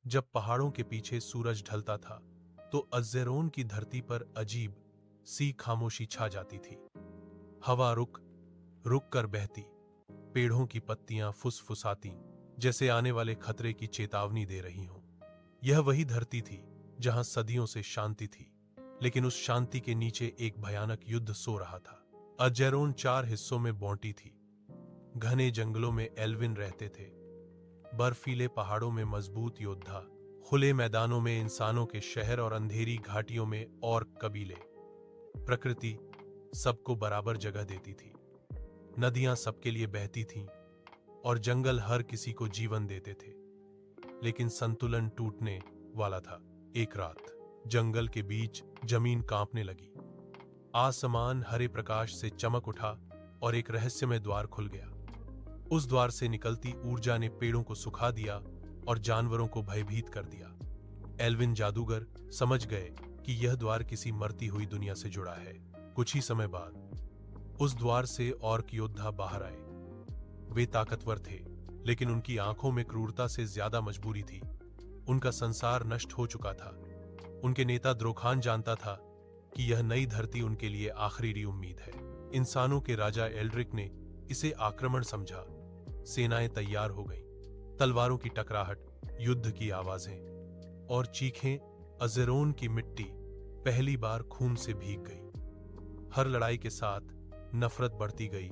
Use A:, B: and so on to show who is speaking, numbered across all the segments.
A: जब पहाड़ों के पीछे सूरज ढलता था तो अज़ेरोन की धरती पर अजीब सी खामोशी छा जाती थी। हवा रुक रुक कर बहती, पेड़ों की पत्तियां फुसफुसाती, जैसे आने वाले खतरे की चेतावनी दे रही हों। यह वही धरती थी जहां सदियों से शांति थी, लेकिन उस शांति के नीचे एक भयानक युद्ध सो रहा था। अज़ेरोन 4 हिस्सों में बांटी थी। घने जंगलों में एल्विन रहते थे, बर्फीले पहाड़ों में मजबूत योद्धा, खुले मैदानों में इंसानों के शहर और अंधेरी घाटियों में और कबीले। प्रकृति सबको बराबर जगह देती थी। नदियां सबके लिए बहती थीं और जंगल हर किसी को जीवन देते थे। लेकिन संतुलन टूटने वाला था। एक रात जंगल के बीच जमीन कांपने लगी। आसमान हरे प्रकाश से चमक उठा और एक रहस्यमय द्वार खुल गया। उस द्वार से निकलती ऊर्जा ने पेड़ों को सुखा दिया और जानवरों को भयभीत कर दिया। एल्विन जादूगर समझ गए कि यह द्वार किसी मरती हुई दुनिया से जुड़ा है। कुछ ही समय बाद उस द्वार से ऑर्क योद्धा बाहर आए। वे ताकतवर थे, लेकिन उनकी आंखों में क्रूरता से ज्यादा मजबूरी थी। उनका संसार नष्ट हो चुका था। उनके नेता द्रोखान जानता था कि यह नई धरती उनके लिए आखिरी उम्मीद है। इंसानों के राजा एल्ड्रिक ने इसे आक्रमण समझा। सेनाएं तैयार हो गईं। तलवारों की टकराहट, युद्ध की आवाजें और चीखें। अज़ेरोन की मिट्टी पहली बार खून से भीग गई। हर लड़ाई के साथ नफरत बढ़ती गई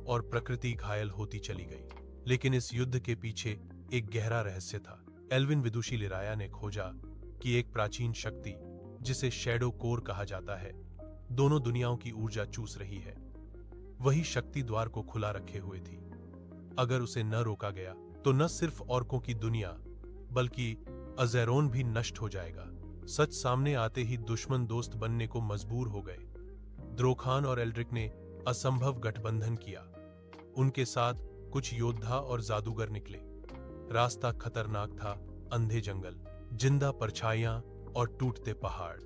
A: और प्रकृति घायल होती चली गई। लेकिन इस युद्ध के पीछे एक गहरा रहस्य था। एल्विन विदुषी लिराया ने खोजा कि एक प्राचीन शक्ति, जिसे शैडो कोर कहा जाता है, दोनों दुनियाओं की ऊर्जा चूस रही है। वही शक्ति द्वार को खुला रखे हुए थी। अगर उसे न रोका गया तो न सिर्फ ऑर्कों की दुनिया बल्कि अज़ेरोन भी नष्ट हो जाएगा। सच सामने आते ही दुश्मन दोस्त बनने को मजबूर हो गए। द्रोखान और एल्ड्रिक ने असंभव गठबंधन किया। उनके साथ कुछ योद्धा और जादूगर निकले। रास्ता खतरनाक था। अंधे जंगल, जिंदा परछाइयां और टूटते पहाड़।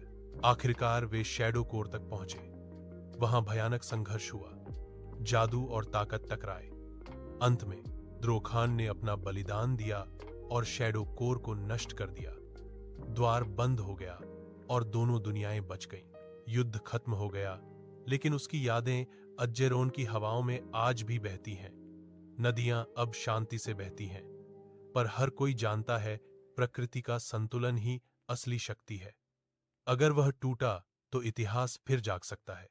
A: आखिरकार वे शैडो कोर तक पहुंचे। वहां भयानक संघर्ष हुआ। जादू और ताकत टकराए। अंत में द्रोखान ने अपना बलिदान दिया और शैडो कोर को नष्ट कर दिया। द्वार बंद हो गया और दोनों दुनियाएं बच गईं। युद्ध खत्म हो गया, लेकिन उसकी यादें अज़ेरोन की हवाओं में आज भी बहती हैं। नदियां अब शांति से बहती हैं, पर हर कोई जानता है प्रकृति का संतुलन ही असली शक्ति है। अगर वह टूटा तो इतिहास फिर जाग सकता है।